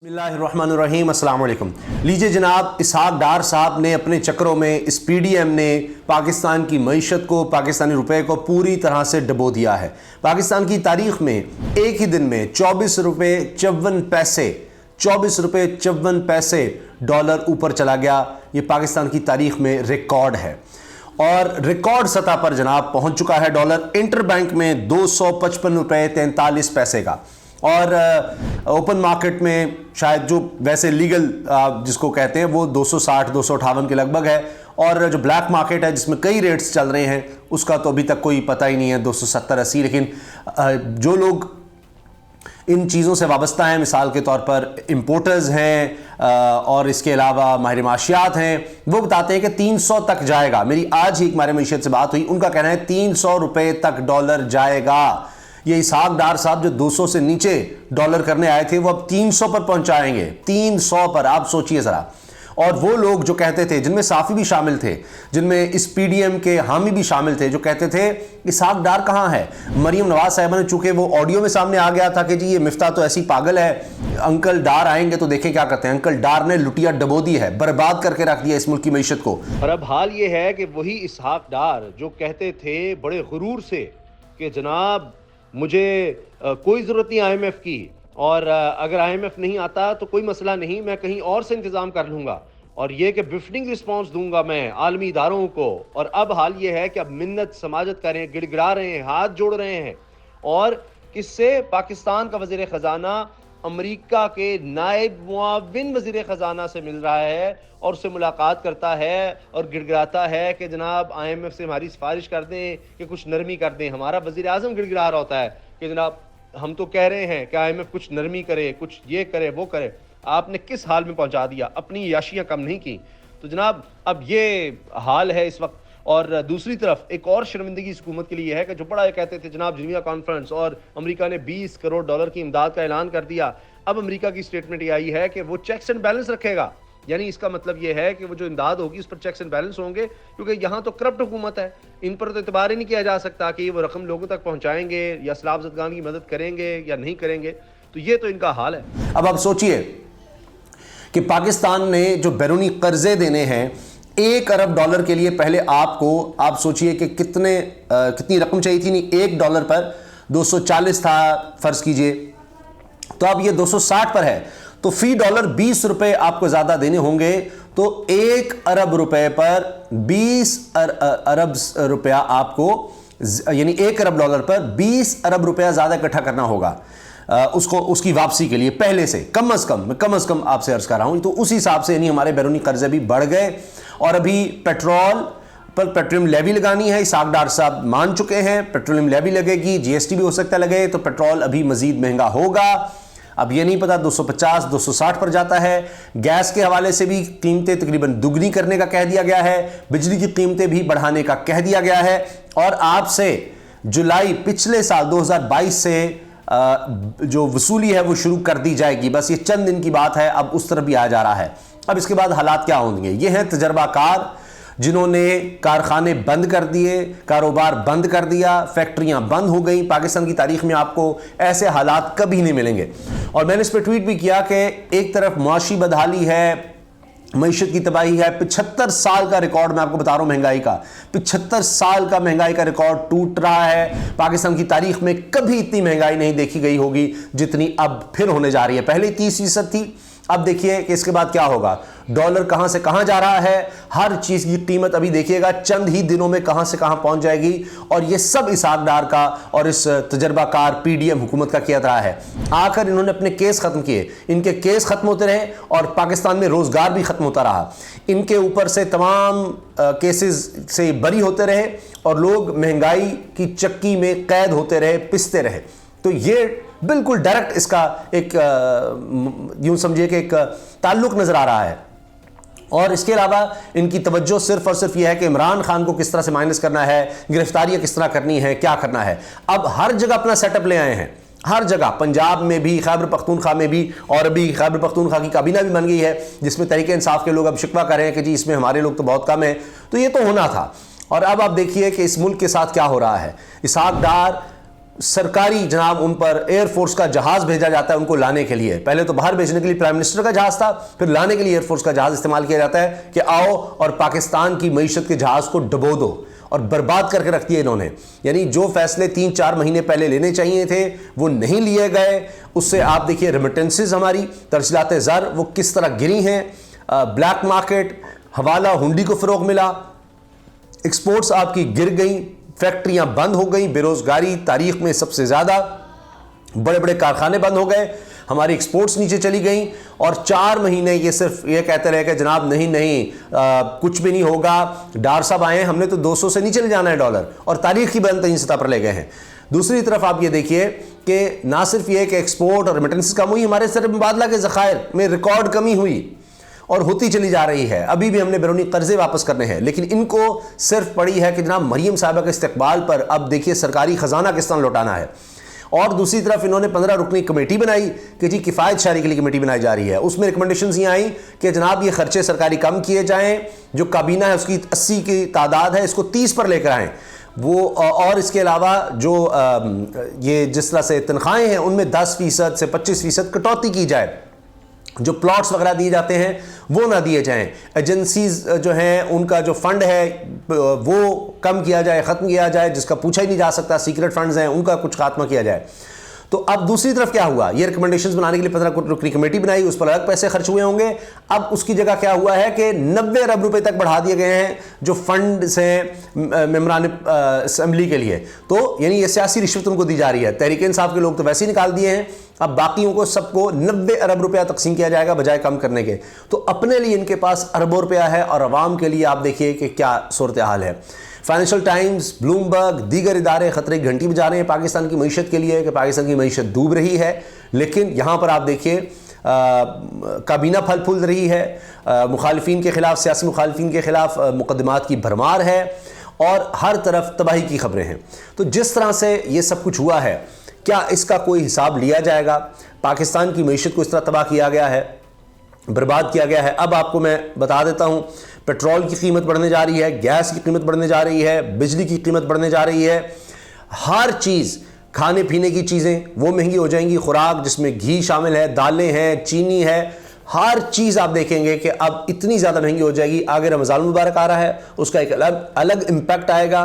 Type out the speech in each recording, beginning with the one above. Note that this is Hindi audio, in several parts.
बिस्मिल्लाहिर्रहमानिर्रहीम, अस्सलाम वालेकुम। लीजिए जनाब, इसहाक डार साहब ने अपने चक्करों में इस पीडीएम ने पाकिस्तान की मईशत को, पाकिस्तानी रुपए को पूरी तरह से डबो दिया है। पाकिस्तान की तारीख में एक ही दिन में 24 रुपये 54 पैसे डॉलर ऊपर चला गया। ये पाकिस्तान की तारीख में रिकॉर्ड है और रिकॉर्ड सतह पर जनाब पहुंच चुका है डॉलर इंटरबैंक में 255 रुपये 43 पैसे का। और ओपन मार्केट में शायद जो वैसे लीगल जिसको कहते हैं वो 260-258 के लगभग है। और जो ब्लैक मार्केट है जिसमें कई रेट्स चल रहे हैं उसका तो अभी तक कोई पता ही नहीं है, 270-80। लेकिन जो लोग इन चीज़ों से वाबस्ता हैं, मिसाल के तौर पर इंपोर्टर्स हैं और इसके अलावा माहिर माशियात हैं, वो बताते हैं कि 300 तक जाएगा। मेरी आज ही एक माहिर मईशत से बात हुई, उनका कहना है 300 रुपये तक डॉलर जाएगा। ये इसहाक डार साहब जो 200 से नीचे डॉलर करने आए थे वो अब 300 पर पहुंचाएंगे, 300 पर। आप सोचिए जरा। और वो लोग जो कहते थे, जिनमें साफी भी शामिल थे, जिनमें इस पीडीएम के हामी भी शामिल थे, जो कहते थे इसहाक डार कहां है। मरीम नवाज साहिबा ने, चूंकि वो ऑडियो में सामने आ गया था कि जी ये मिफ्ता तो ऐसी पागल है, अंकल डार आएंगे तो देखें क्या करते हैं। अंकल डार ने लुटिया डबो दी है, बर्बाद करके रख दिया इस मुल्क की मईशत को। और अब हाल ये है कि वही इसहाक डार जो कहते थे बड़े गुरूर से कि जनाब मुझे कोई ज़रूरत नहीं आईएमएफ की, और अगर आईएमएफ नहीं आता तो कोई मसला नहीं, मैं कहीं और से इंतज़ाम कर लूँगा, और ये कि बिफ्टिंग रिस्पांस दूंगा मैं आलमी इदारों को। और अब हाल ये है कि अब मिन्नत समाजत कर रहे हैं, गिड़गिड़ा रहे हैं, हाथ जोड़ रहे हैं। और किससे? पाकिस्तान का वज़ीर ख़जाना अमेरिका के नायब मुआविन वज़ीर ख़जाना से मिल रहा है और उससे मुलाकात करता है और गिड़गिड़ाता है कि जनाब आईएमएफ से हमारी सिफारिश कर दें कि कुछ नरमी कर दें। हमारा वज़ीर आज़म गिड़गिड़ा रहा होता है कि जनाब हम तो कह रहे हैं कि आईएमएफ कुछ नरमी करे, कुछ ये करे, वो करे। आपने किस हाल में पहुंचा दिया, अपनी याशियाँ कम नहीं की। तो जनाब अब ये हाल है इस वक्त। और दूसरी तरफ एक और शर्मिंदगी इस हुकूमत के लिए है कि जो बड़ा ये कहते थे जनाब जिनेवा कॉन्फ्रेंस और अमेरिका ने 20 करोड़ डॉलर की इमदाद का ऐलान कर दिया। अब अमेरिका की स्टेटमेंट ये आई है कि वो चेक्स एंड बैलेंस रखेगा। यानी इसका मतलब ये है कि वो जो इमदाद होगी उस पर चेक्स एंड बैलेंस होंगे, क्योंकि यहाँ तो करप्ट हुकूमत है, इन पर तो एतबार ही नहीं किया जा सकता कि वो रकम लोगों तक पहुँचाएंगे या सलाब ज़दगान की मदद करेंगे या नहीं करेंगे। तो ये तो इनका हाल है। अब आप सोचिए कि पाकिस्तान ने जो बैरूनी कर्जे देने हैं 1 अरब डॉलर के लिए, पहले आप सोचिए कि कितनी रकम चाहिए थी। नहीं, $1 पर 240 था फर्ज कीजिए, तो अब ये 260 पर है, तो फी डॉलर 20 रुपए आपको ज्यादा देने होंगे। तो 1 अरब रुपए पर 20 अरब रुपया आपको, यानी 1 अरब डॉलर पर 20 अरब रुपया ज्यादा इकट्ठा करना होगा उसकी वापसी के लिए पहले से। कम अज कम आपसे अर्ज कर रहा हूं। तो उस हिसाब से यानी हमारे बैरूनी कर्जे भी बढ़ गए। और अभी पेट्रोल पर पेट्रोलियम लेवी लगानी है, इसहाक डार साहब मान चुके हैं, पेट्रोलियम लेवी लगेगी, जीएसटी भी हो सकता है लगे, तो पेट्रोल अभी मजीद महंगा होगा। अब ये नहीं पता 250-260 पर जाता है। गैस के हवाले से भी कीमतें तकरीबन दुगनी करने का कह दिया गया है, बिजली की कीमतें भी बढ़ाने का कह दिया गया है। और आपसे जुलाई पिछले साल 2022 से जो वसूली है वो शुरू कर दी जाएगी। बस ये चंद दिन की बात है, अब उस तरफ भी आ जा रहा है। अब इसके बाद हालात क्या होंगे? ये हैं तजर्बाकार जिन्होंने कारखाने बंद कर दिए, कारोबार बंद कर दिया, फैक्ट्रियां बंद हो गई। पाकिस्तान की तारीख में आपको ऐसे हालात कभी नहीं मिलेंगे। और मैंने इस पर ट्वीट भी किया कि एक तरफ मुआशी बदहाली है, मईशत की तबाही है, 75 साल का रिकॉर्ड मैं आपको बता रहा हूं महंगाई का, 75 साल का महंगाई का रिकॉर्ड टूट रहा है। पाकिस्तान की तारीख में कभी इतनी महंगाई नहीं देखी गई होगी जितनी अब फिर होने जा रही है। पहले 30% थी, अब देखिए कि इसके बाद क्या होगा। डॉलर कहां से कहां जा रहा है, हर चीज की कीमत अभी देखिएगा चंद ही दिनों में कहां से कहां पहुंच जाएगी। और ये सब इसहाक डार का और इस तजर्बाकार पीडीएम हुकूमत का किया रहा है। आखिर इन्होंने अपने केस खत्म किए, इनके केस खत्म होते रहे और पाकिस्तान में रोजगार भी खत्म होता रहा। इनके ऊपर से तमाम केसेस से बरी होते रहे और लोग महंगाई की चक्की में कैद होते रहे, पिसते रहे। तो ये बिल्कुल डायरेक्ट इसका एक यूं समझिए कि एक ताल्लुक नजर आ रहा है। और इसके अलावा इनकी तवज्जो सिर्फ और सिर्फ यह है कि इमरान खान को किस तरह से माइनस करना है, गिरफ्तारियां किस तरह करनी है, क्या करना है। अब हर जगह अपना सेटअप ले आए हैं, हर जगह, पंजाब में भी, खैबर पख्तूनख्वा में भी, और अभी खैबर पख्तूनख्वा की काबीना भी बन गई है जिसमें तहरीक इंसाफ के लोग अब शिकवा कर रहे हैं कि जी इसमें हमारे लोग तो बहुत कम है। तो ये तो होना था। और अब आप देखिए कि इस मुल्क के साथ क्या हो रहा है। इसहाक डार सरकारी जनाब उन पर एयरफोर्स का जहाज भेजा जाता है उनको लाने के लिए। पहले तो बाहर भेजने के लिए प्राइम मिनिस्टर का जहाज था, फिर लाने के लिए एयरफोर्स का जहाज इस्तेमाल किया जाता है कि आओ और पाकिस्तान की मईशत के जहाज को डुबो दो, और बर्बाद करके रख दिया इन्होंने। यानी जो फैसले 3-4 महीने पहले लेने चाहिए थे वो नहीं लिए गए। उससे आप देखिए रेमिटेंसेस, हमारी तरसीलात ज़र वो किस तरह गिरी हैं, ब्लैक मार्केट, हवाला हुंडी को फ़रोग मिला, एक्सपोर्ट्स आपकी गिर गई, फैक्ट्रियां बंद हो गई, बेरोजगारी तारीख में सबसे ज़्यादा, बड़े बड़े कारखाने बंद हो गए, हमारी एक्सपोर्ट्स नीचे चली गई। और 4 महीने ये सिर्फ ये कहते रहे कि जनाब नहीं नहीं कुछ भी नहीं होगा, डार साहब आए हैं, हमने तो 200 से नीचे ले जाना है डॉलर, और तारीख की बुलंद तरीन सतह पर ले गए हैं। दूसरी तरफ आप ये देखिए कि ना सिर्फ ये कि एक्सपोर्ट और रेमिटेंस कम हुई, हमारे सिर्फ मुबादला के ज़खायर में रिकॉर्ड कमी हुई और होती चली जा रही है। अभी भी हमने बैरूनी कर्जे वापस करने हैं, लेकिन इनको सिर्फ पड़ी है कि जनाब मरियम साहिबा के इस्तकबाल पर अब देखिए सरकारी खजाना किस तरह लौटाना है। और दूसरी तरफ इन्होंने 15 रुकनी कमेटी बनाई कि जी किफ़ायत शारी के लिए कमेटी बनाई जा रही है। उसमें रिकमेंडेशंस ये आई कि जनाब ये खर्चे सरकारी कम किए जाएं, जो काबीना है उसकी 80 की तादाद है इसको 30 पर लेकर आएँ वो, और इसके अलावा जो ये जिस तरह से तनख्वाहें हैं उनमें 10% से 25% कटौती की जाए, जो प्लॉट्स वगैरह दिए जाते हैं वो ना दिए जाएं, एजेंसीज जो हैं उनका जो फंड है वो कम किया जाए, ख़त्म किया जाए, जिसका पूछा ही नहीं जा सकता, सीक्रेट फंड्स हैं उनका कुछ खात्मा किया जाए। तो अब दूसरी तरफ क्या हुआ, ये रिकमेंडेशंस बनाने के लिए 15 रुकनी कमेटी बनाई, उस पर अलग पैसे खर्च हुए होंगे। अब उसकी जगह क्या हुआ है कि 90 अरब रुपए तक बढ़ा दिए गए हैं जो फंड्स हैं मेम्बरान असेंबली के लिए। तो यानी ये सियासी रिश्वत उनको दी जा रही है। तहरीक इंसाफ के लोग तो वैसे ही निकाल दिए हैं, अब बाकियों को सबको 90 अरब रुपया तकसीम किया जाएगा बजाय कम करने के। तो अपने लिए इनके पास अरबों रुपया है और अवाम के लिए आप देखिए कि क्या सूरत हाल है। फाइनेंशियल टाइम्स, ब्लूमबर्ग, दीगर इदारे खतरे की घंटी बजा रहे हैं पाकिस्तान की मईशत के लिए कि पाकिस्तान की मईशत डूब रही है। लेकिन यहाँ पर आप देखिए काबीना फल फूल रही है, मुखालिफिन के खिलाफ, सियासी मुखालिफिन के खिलाफ मुकदमात की भरमार है और हर तरफ तबाही की खबरें हैं। तो जिस तरह से ये सब कुछ हुआ है, क्या इसका कोई हिसाब लिया जाएगा? पाकिस्तान की मईशत को इस तरह तबाह किया गया है, बर्बाद किया गया है। अब आपको मैं बता देता हूँ, पेट्रोल की कीमत बढ़ने जा रही है, गैस की कीमत बढ़ने जा रही है, बिजली की कीमत बढ़ने जा रही है, हर चीज़, खाने पीने की चीज़ें वो महंगी हो जाएंगी, खुराक जिसमें घी शामिल है, दालें हैं, चीनी है, हर चीज़ आप देखेंगे कि अब इतनी ज़्यादा महंगी हो जाएगी। आगे रमज़ान मुबारक आ रहा है, उसका एक अलग इम्पैक्ट आएगा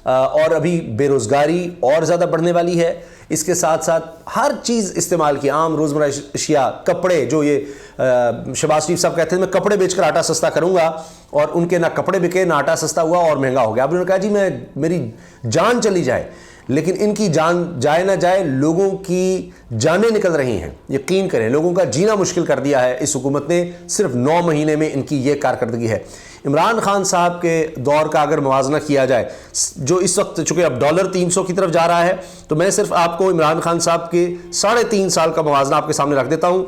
और अभी बेरोज़गारी और ज़्यादा बढ़ने वाली है। इसके साथ साथ हर चीज़ इस्तेमाल की, आम रोज़मर्रा अशिया, कपड़े, जो ये शहबाज शरीफ साहब कहते हैं मैं कपड़े बेचकर आटा सस्ता करूंगा, और उनके ना कपड़े बिके ना आटा सस्ता हुआ और महंगा हो गया। अब उन्होंने कहा जी मेरी जान चली जाए, लेकिन इनकी जान जाए ना जाए, लोगों की जानें निकल रही हैं। यकीन करें, लोगों का जीना मुश्किल कर दिया है इस हुकूमत ने। सिर्फ 9 महीने में इनकी ये कारकर्दगी है। इमरान खान साहब के दौर का अगर मुवाजना किया जाए, जो इस वक्त चूँकि अब डॉलर 300 की तरफ जा रहा है, तो मैं सिर्फ आपको इमरान खान साहब के 3.5 साल का मुवाजना आपके सामने रख देता हूँ।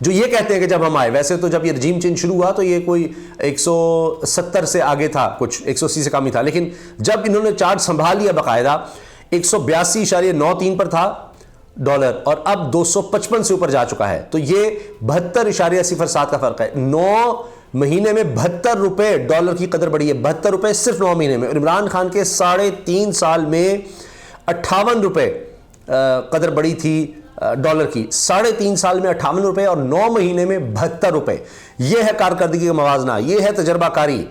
जो ये कहते हैं कि जब हम आए, वैसे तो जब ये रजीम चेंज शुरू हुआ तो ये कोई 170 से आगे था, कुछ 180 से कम ही था, लेकिन जब इन्होंने चार्ट संभाल लिया बाकायदा 182.93 पर था डॉलर, और अब 255 से ऊपर जा चुका है। तो ये 72.07 का फर्क है। 9 महीने में 72 रुपए डॉलर की कदर बढ़ी है, 72 रुपए सिर्फ 9 महीने में। और इमरान खान के 3.5 साल में 58 रुपए कदर बढ़ी थी डॉलर की। 3.5 साल में 58 रुपए और 9 महीने में 72 रुपए। यह है कारकर्दगी का मवाजना, यह है तजर्बाकारी।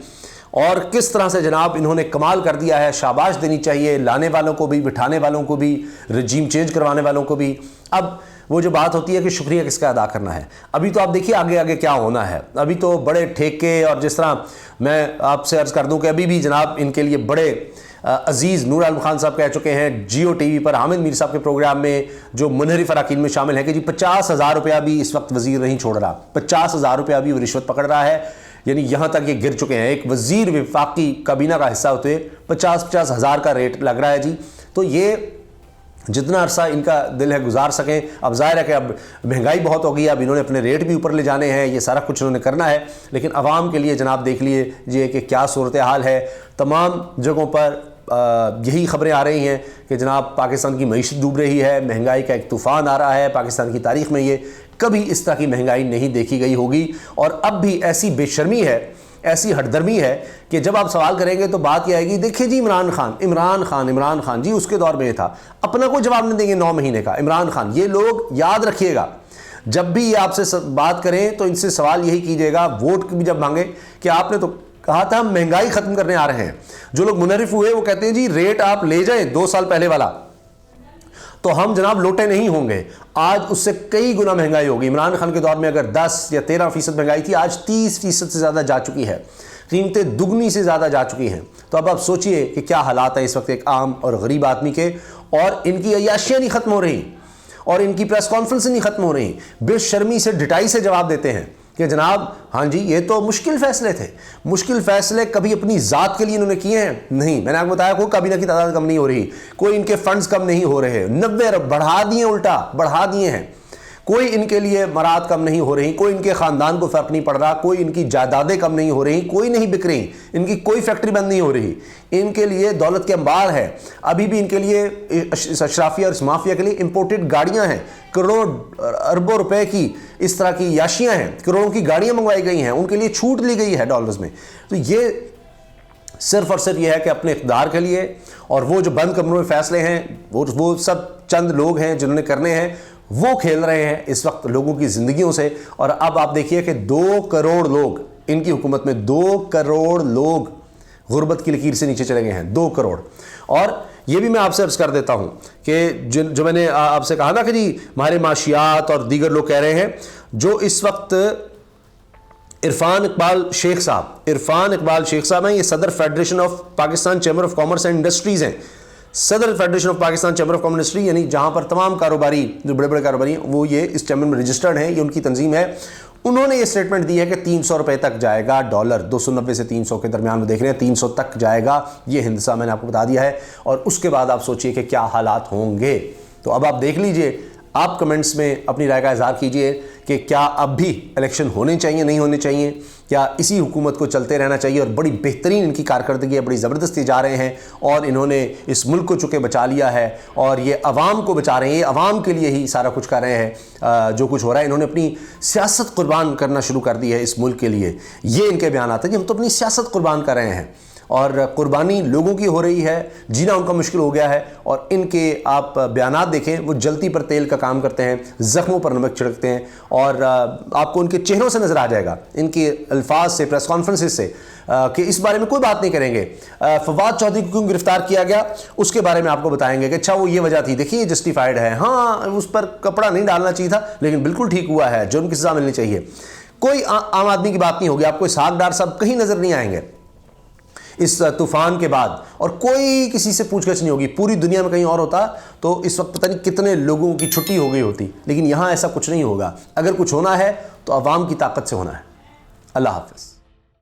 और किस तरह से जनाब इन्होंने कमाल कर दिया है। शाबाश देनी चाहिए लाने वालों को भी, बिठाने वालों को भी, रजीम चेंज करवाने वालों को भी। अब वो जो बात होती है कि शुक्रिया किसका अदा करना है, अभी तो आप देखिए आगे आगे क्या होना है। अभी तो बड़े ठेके, और जिस तरह मैं आपसे अर्ज कर दूं कि अभी भी जनाब इनके लिए बड़े अजीज़ नूर आलम खान साहब कह चुके हैं जियो टीवी पर हामिद मीर साहब के प्रोग्राम में, जो मुनहरिफ अराकीन में शामिल है, कि जी 50,000 रुपया भी इस वक्त वजीर नहीं छोड़ रहा, 50,000 रुपया भी वो रिश्वत पकड़ रहा है। यानी यहाँ तक ये गिर चुके हैं। एक वजीर विफाकी काबीना का हिस्सा होते 50-50 हज़ार का रेट लग रहा है जी। तो ये जितना अरसा इनका दिल है गुजार सकें। अब जाहिर है कि अब महंगाई बहुत हो गई, अब इन्होंने अपने रेट भी ऊपर ले जाने हैं, ये सारा कुछ इन्होंने करना है। लेकिन आवाम के लिए जनाब देख लीजिए कि क्या सूरत हाल है। तमाम जगहों पर यही खबरें आ रही हैं कि जनाब पाकिस्तान की मईशत डूब रही है, महंगाई का एक तूफ़ान आ रहा है। पाकिस्तान की तारीख़ में ये कभी इस तरह की महंगाई नहीं देखी गई होगी। और अब भी ऐसी बेशर्मी है ऐसी हटदर्मी है कि जब आप सवाल करेंगे तो बात यह आएगी, देखिए जी इमरान खान जी उसके दौर में ये था। अपना कोई जवाब नहीं देंगे 9 महीने का। इमरान खान, ये लोग याद रखिएगा, जब भी ये आपसे बात करें तो इनसे सवाल यही कीजिएगा, वोट भी जब मांगे, कि आपने तो कहा था हम महंगाई खत्म करने आ रहे हैं। जो लोग मुनरिफ हुए वो कहते हैं जी रेट आप ले जाएं 2 साल पहले वाला, तो हम जनाब लोटे नहीं होंगे। आज उससे कई गुना महंगाई होगी। इमरान खान के दौर में अगर 10 या 13% महंगाई थी, आज 30% से ज़्यादा जा चुकी है। कीमतें दुगनी से ज़्यादा जा चुकी हैं। तो अब आप सोचिए कि क्या हालात है इस वक्त एक आम और गरीब आदमी के, और इनकी अय्याशियाँ नहीं ख़त्म हो रही और इनकी प्रेस कॉन्फ्रेंस नहीं ख़त्म हो रही। बेशर्मी से ढिठाई से जवाब देते हैं कि जनाब हाँ जी ये तो मुश्किल फ़ैसले थे। मुश्किल फ़ैसले कभी अपनी ज़ात के लिए इन्होंने किए हैं? नहीं। मैंने आपको बताया कोई काबीना की तादाद कम नहीं हो रही, कोई इनके फंड्स कम नहीं हो रहे, 90 अरब बढ़ा दिए, उल्टा बढ़ा दिए हैं। कोई इनके लिए मराद कम नहीं हो रही, कोई इनके ख़ानदान को फ़र्क नहीं पड़ रहा, कोई इनकी जायदादें कम नहीं हो रही, कोई नहीं बिक रही, इनकी कोई फैक्ट्री बंद नहीं हो रही। इनके लिए दौलत के अंबार है। अभी भी इनके लिए अशराफिया और माफिया के लिए इंपोर्टेड गाड़ियां हैं, करोड़ों अरबों रुपए की इस तरह की याशियां हैं, करोड़ों की गाड़ियां मंगवाई गई हैं, उनके लिए छूट ली गई है डॉलर्स में। तो ये सिर्फ और सिर्फ ये है कि अपने इक़्तिदार के लिए, और वो जो बंद कमरों में फैसले हैं वो सब चंद लोग हैं जिन्होंने करने हैं, वो खेल रहे हैं इस वक्त लोगों की ज़िंदगियों से। और अब आप देखिए कि 2 करोड़ लोग इनकी हुकूमत में, 2 करोड़ लोग गुर्बत की लकीर से नीचे चले गए हैं, 2 करोड़। और ये भी मैं आपसे अर्ज़ कर देता हूँ कि जो मैंने आपसे कहा ना कि जी हमारे माशियात और दीगर लोग कह रहे हैं, जो इस वक्त इरफान इकबाल शेख साहब हैं, ये सदर federation of Pakistan chamber of commerce and industries हैं। सदर federation of Pakistan chamber of commerce industry, यानी जहाँ पर तमाम कारोबारी जो बड़े बड़े कारोबारी हैं वो ये इस चैम्बर में रजिस्टर्ड हैं, ये उनकी तंजीम है। उन्होंने ये स्टेटमेंट दी है कि 300 रुपये तक जाएगा डॉलर, 290 से 300 के दरमियान में देख रहे हैं, 300 तक जाएगा। ये हिंदसा मैंने आपको बता दिया है। और उसके बाद आप सोचिए कि क्या हालात होंगे। तो अब आप देख लीजिए, आप कमेंट्स में अपनी राय का इज़हार कीजिए कि क्या अब भी इलेक्शन होने चाहिए, नहीं होने चाहिए, क्या इसी हुकूमत को चलते रहना चाहिए। और बड़ी बेहतरीन इनकी कारकर्दगी है, बड़ी ज़बरदस्ती जा रहे हैं और इन्होंने इस मुल्क को चुके बचा लिया है और ये अवाम को बचा रहे हैं, ये अवाम के लिए ही सारा कुछ कर रहे हैं। जो कुछ हो रहा है, इन्होंने अपनी सियासत कुर्बान करना शुरू कर दी है इस मुल्क के लिए। ये इनके बयान आते हैं कि हम तो अपनी सियासत कुर्बान कर रहे हैं, और कुर्बानी लोगों की हो रही है, जीना उनका मुश्किल हो गया है। और इनके आप बयानात देखें, वो जलती पर तेल का काम करते हैं, ज़ख्मों पर नमक छिड़कते हैं। और आपको उनके चेहरों से नज़र आ जाएगा, इनके अल्फाज से, प्रेस कॉन्फ्रेंसेस से, कि इस बारे में कोई बात नहीं करेंगे। फवाद चौधरी को क्यों गिरफ्तार किया गया उसके बारे में आपको बताएंगे कि अच्छा वो ये वजह थी, देखिए जस्टिफाइड है, हाँ उस पर कपड़ा नहीं डालना चाहिए था लेकिन बिल्कुल ठीक हुआ है, जुर्म की सज़ा मिलनी चाहिए। कोई आम आदमी की बात नहीं होगी, आपको इसहाक डार साहब कहीं नज़र नहीं आएंगे इस तूफान के बाद, और कोई किसी से पूछगछ नहीं होगी। पूरी दुनिया में कहीं और होता तो इस वक्त पता नहीं कितने लोगों की छुट्टी हो गई होती, लेकिन यहाँ ऐसा कुछ नहीं होगा। अगर कुछ होना है तो अवाम की ताकत से होना है। अल्लाह हाफ़िज़।